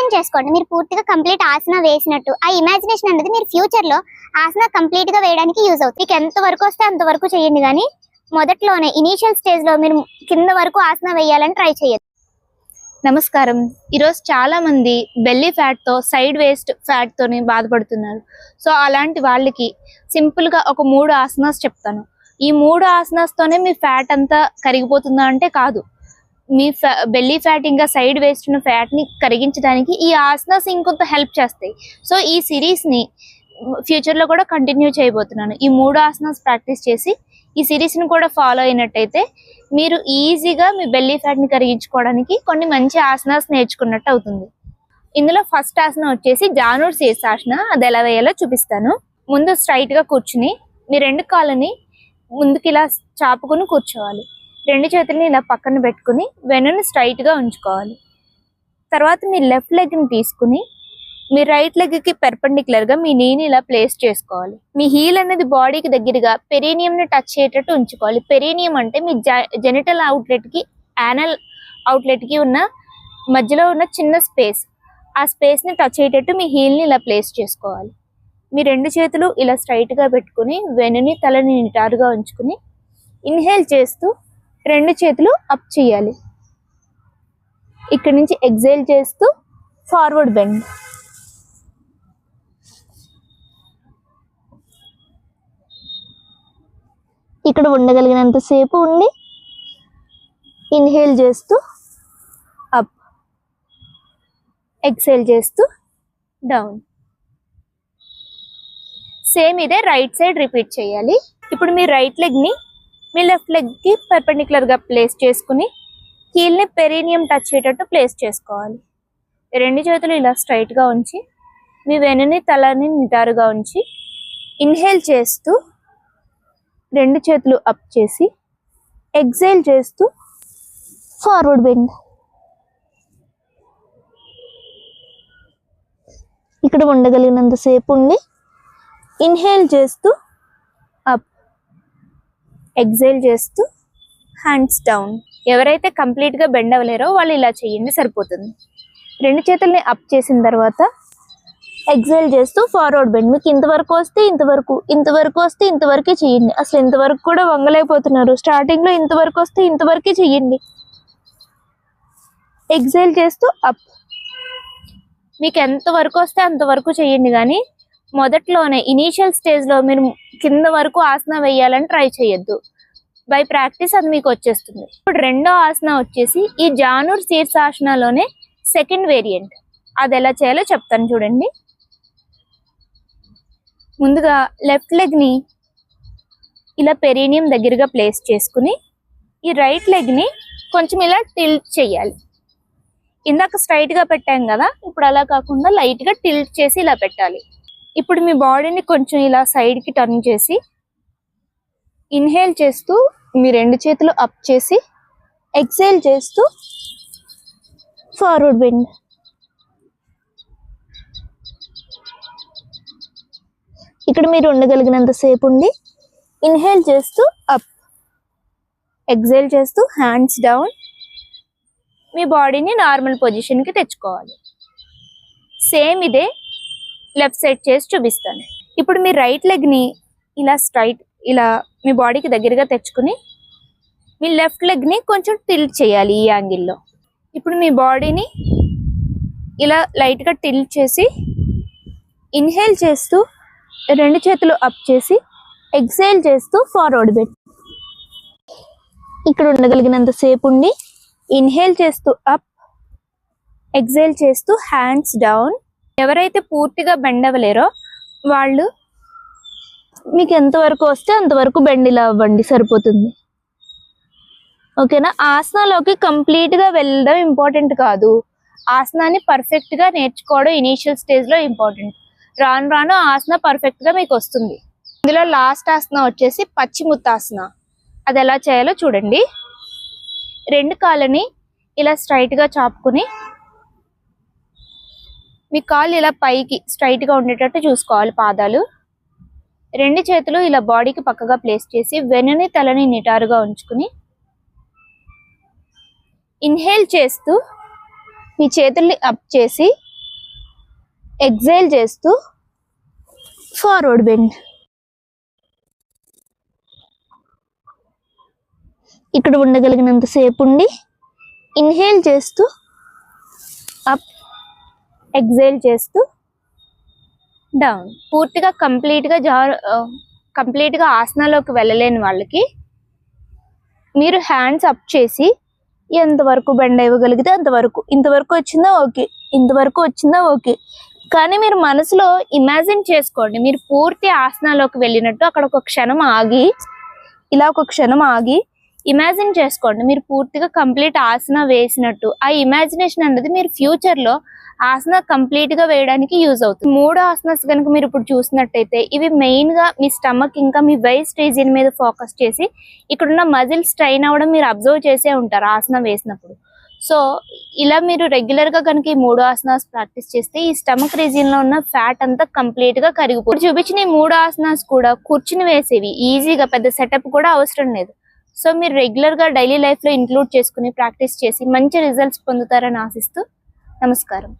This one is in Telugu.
ఇమాజిన్ చేసుకోండి, మీరు పూర్తిగా కంప్లీట్ ఆసన వేసినట్టు. ఆ ఇమాజినేషన్ అనేది మీరు ఫ్యూచర్ లో ఆసన కంప్లీట్ గా వేయడానికి యూజ్ అవుతుంది. మీకు ఎంత వరకు వస్తే అంత వరకు చేయండి, కానీ మొదట్లోనే ఇనీషియల్ స్టేజ్ లో మీరు కింద వరకు ఆసన వేయాలని ట్రై చేయొచ్చు. నమస్కారం. ఈరోజు చాలా మంది బెల్లీ ఫ్యాట్ తో, సైడ్ వేస్ట్ ఫ్యాట్ తోని బాధపడుతున్నారు. సో అలాంటి వాళ్ళకి సింపుల్ గా ఒక 3 ఆసనాస్ చెప్తాను. ఈ 3 ఆసనాస్ తోనే మీ ఫ్యాట్ అంతా కరిగిపోతుందా అంటే కాదు. మీ బెల్లీ ఫ్యాట్ ఇంకా సైడ్ వేస్ట్ ఉన్న ఫ్యాట్ ని కరిగించడానికి ఈ ఆసనాస్ ఇంకొంత హెల్ప్ చేస్తాయి. సో ఈ సిరీస్ ని ఫ్యూచర్ లో కూడా కంటిన్యూ చేయబోతున్నాను. ఈ 3 ఆసనాస్ ప్రాక్టీస్ చేసి ఈ సిరీస్ ని కూడా ఫాలో అయినట్టయితే మీరు ఈజీగా మీ బెల్లీ ఫ్యాట్ ని కరిగించుకోవడానికి కొన్ని మంచి ఆసనాస్ నేర్చుకున్నట్టు అవుతుంది. ఇందులో ఫస్ట్ ఆసన వచ్చేసి జానూర్ శీర్షాసన. అది ఎలా వేయాలో చూపిస్తాను. ముందు స్ట్రైట్ గా కూర్చుని మీ 2 కాళ్ళని ముందుకి ఇలా చాపుకుని కూర్చోవాలి. 2 చేతుల్ని ఇలా పక్కన పెట్టుకుని వెన్నుని స్ట్రైట్ గా ఉంచుకోవాలి. తర్వాత మీ లెఫ్ట్ లెగ్ ని తీసుకుని మీ రైట్ లెగ్ కి పెర్పెండిక్యులర్ గా మీ నీని ఇలా ప్లేస్ చేసుకోవాలి. మీ హీల్ అనేది బాడీకి దగ్గరగా పెరీనియం ని టచ్ అయ్యేటట్టు ఉంచుకోవాలి. పెరీనియం అంటే మీ జెనిటల్ అవుట్లెట్ కి, యానల్ అవుట్లెట్ కి ఉన్న మధ్యలో ఉన్న చిన్న స్పేస్. ఆ స్పేస్ ని టచ్ అయ్యేటట్టు మీ హీల్ ని ఇలా ప్లేస్ చేసుకోవాలి. మీ 2 చేతులు ఇలా స్ట్రైట్ గా పెట్టుకుని వెన్నుని, తలని నిటారుగా ఉంచుకుని ఇన్హేల్ చేస్తూ 2 చేతులు అప్ చేయాలి. ఇక్కడ నుంచి ఎక్సేల్ చేస్తూ ఫార్వర్డ్ బెండ్. ఇక్కడ ఉండగలిగినంత సేపు ఉండి ఇన్హేల్ చేస్తూ అప్, ఎక్సేల్ చేస్తూ డౌన్. సేమ్ ఇదే రైట్ సైడ్ రిపీట్ చేయాలి. ఇప్పుడు మీ రైట్ లెగ్ ని మీ లెఫ్ట్ లెగ్ కి పెర్పెండిక్యులర్ గా ప్లేస్ చేసుకుని హీల్ ని పెరీనియం టచ్ అయ్యేటట్టు ప్లేస్ చేసుకోవాలి. 2 చేతులు ఇలా స్ట్రైట్ గా ఉంచి మీ వెన్నుని, తలని నిటారుగా ఉంచి ఇన్హేల్ చేస్తూ 2 చేతులు అప్ చేసి ఎక్సేల్ చేస్తూ ఫార్వర్డ్ బెండ్. ఇక్కడ ఉండగలిగినంత సేపు ఉండి ఇన్హేల్ చేస్తూ అప్, ఎక్సేల్ చేస్తూ హ్యాండ్స్ డౌన్. ఎవరైతే కంప్లీట్ గా బెండ్ అవ్వలేరో వాళ్ళు ఇలా చేయండి, సరిపోతుంది. 2 చేతుల్ని అప్ చేసిన తర్వాత ఎక్సేల్ చేస్తూ ఫార్వర్డ్ బెండ్. మీకు ఇంతవరకు వస్తే ఇంతవరకు, ఇంతవరకు వస్తే ఇంతవరకే చేయండి. అసలు ఇంతవరకు కూడా వంగలేకపోతున్నారు, స్టార్టింగ్ లో ఇంతవరకు వస్తే ఇంతవరకే చెయ్యండి. ఎక్సేల్ చేస్తూ అప్. మీకు ఎంత వరకు వస్తే అంతవరకు చేయండి, కానీ మొదట్లోనే ఇనీషియల్ స్టేజ్ లో మీరు కింద వరకు ఆసన వేయాలని ట్రై చేయొద్దు. బై ప్రాక్టీస్ అది మీకు వచ్చేస్తుంది. ఇప్పుడు 2వ ఆసన వచ్చేసి ఈ జానూర్ శీర్షాసనలోనే సెకండ్ వేరియంట్. అది ఎలా చేయాలో చెప్తాను చూడండి. ముందుగా లెఫ్ట్ లెగ్ ని ఇలా పెరీనియం దగ్గరగా ప్లేస్ చేసుకుని ఈ రైట్ లెగ్ ని కొంచెం ఇలా టిల్ట్ చేయాలి. ఇందాక స్ట్రైట్ గా పెట్టాం కదా, ఇప్పుడు అలా కాకుండా లైట్ గా టిల్ట్ చేసి ఇలా పెట్టాలి. ఇప్పుడు మీ బాడీని కొంచెం ఇలా సైడ్ కి టర్న్ చేసి ఇన్హేల్ చేస్తూ మీ 2 చేతులు అప్ చేసి ఎక్సేల్ చేస్తూ ఫార్వర్డ్ బెండ్. ఇక్కడ మీరు ఉండగలిగినంత సేపు ఉండి ఇన్హేల్ చేస్తూ అప్, ఎక్సేల్ చేస్తూ హ్యాండ్స్ డౌన్. మీ బాడీని నార్మల్ పొజిషన్కి తెచ్చుకోవాలి. సేమ్ ఇదే లెఫ్ట్ సైడ్ చేసి చూపిస్తాను. ఇప్పుడు మీ రైట్ లెగ్ని ఇలా స్ట్రైట్ ఇలా మీ బాడీకి దగ్గరగా తెచ్చుకుని మీ లెఫ్ట్ లెగ్ని కొంచెం టిల్ట్ చేయాలి ఈ యాంగిల్లో. ఇప్పుడు మీ బాడీని ఇలా లైట్గా టిల్ట్ చేసి ఇన్హేల్ చేస్తూ 2 చేతులు అప్ చేసి ఎక్సేల్ చేస్తూ ఫార్వర్డ్ బెండ్. ఇక్కడ ఉండగలిగినంత సేపు ఉండి ఇన్హేల్ చేస్తూ అప్, ఎక్సేల్ చేస్తూ హ్యాండ్స్ డౌన్. ఎవరైతే పూర్తిగా బెండ్ అవ్వలేరో వాళ్ళు మీకు ఎంతవరకు వస్తే అంతవరకు బెండ్ ఇలా అవ్వండి, సరిపోతుంది. ఓకేనా? ఆసనాలోకి కంప్లీట్గా వెళ్ళడం ఇంపార్టెంట్ కాదు. ఆసనాన్ని పర్ఫెక్ట్గా నేర్చుకోవడం ఇనీషియల్ స్టేజ్లో ఇంపార్టెంట్. రాను రాను ఆసన పర్ఫెక్ట్గా మీకు వస్తుంది. ఇందులో లాస్ట్ ఆసన వచ్చేసి పశ్చిమోత్తాసన. అది ఎలా చేయాలో చూడండి. 2 కాళ్ళని ఇలా స్ట్రైట్గా చాపుకుని మీ కాళ్ళు ఇలా పైకి స్ట్రైట్గా ఉండేటట్టు చూసుకోవాలి. పాదాలు 2 చేతులు ఇలా బాడీకి పక్కగా ప్లేస్ చేసి వెన్నుని, తలని నిటారుగా ఉంచుకుని ఇన్హేల్ చేస్తూ మీ చేతుల్ని అప్ చేసి ఎక్సేల్ చేస్తూ ఫార్వర్డ్ బెండ్. ఇక్కడ ఉండగలిగినంత సేపు ఉండి ఇన్హేల్ చేస్తూ అప్, ఎక్సేల్ చేస్తూ డౌన్. పూర్తిగా కంప్లీట్గా ఆసనాలోకి వెళ్ళలేని వాళ్ళకి మీరు హ్యాండ్స్ అప్ చేసి ఎంతవరకు బెండ్ ఇవ్వగలిగితే అంతవరకు, ఇంతవరకు వచ్చిందా ఓకే, ఇంతవరకు వచ్చిందా ఓకే, కానీ మీరు మనసులో ఇమాజిన్ చేసుకోండి మీరు పూర్తి ఆసనాలోకి వెళ్ళినట్టు. అక్కడ ఒక క్షణం ఆగి, ఇలా ఒక క్షణం ఆగి ఇమాజిన్ చేసుకోండి మీరు పూర్తిగా కంప్లీట్ ఆసన వేసినట్టు. ఆ ఇమాజినేషన్ అనేది మీరు ఫ్యూచర్ లో ఆసన కంప్లీట్ గా వేయడానికి యూజ్ అవుతుంది. 3 ఆసనాస్ కనుక మీరు ఇప్పుడు చూసినట్టయితే ఇవి మెయిన్ గా మీ స్టమక్ ఇంకా మీ వేస్ట్ రీజియన్ మీద ఫోకస్ చేసి ఇక్కడున్న మజిల్ స్ట్రైన్ అవ్వడం మీరు అబ్జర్వ్ చేసే ఉంటారు ఆసనం వేసినప్పుడు. సో ఇలా మీరు రెగ్యులర్ గా కనుక ఈ 3 ఆసనాస్ ప్రాక్టీస్ చేస్తే ఈ స్టమక్ రీజియన్ లో ఉన్న ఫ్యాట్ అంతా కంప్లీట్ గా కరిగిపోతుంది. చూపించిన ఈ 3 ఆసనాస్ కూడా కూర్చుని వేసేవి, ఈజీగా, పెద్ద సెటప్ కూడా అవసరం లేదు. సో మీరు రెగ్యులర్ గా డైలీ లైఫ్ లో ఇంక్లూడ్ చేసుకుని ప్రాక్టీస్ చేసి మంచి రిజల్ట్స్ పొందుతారని ఆశిస్తూ నమస్కారం.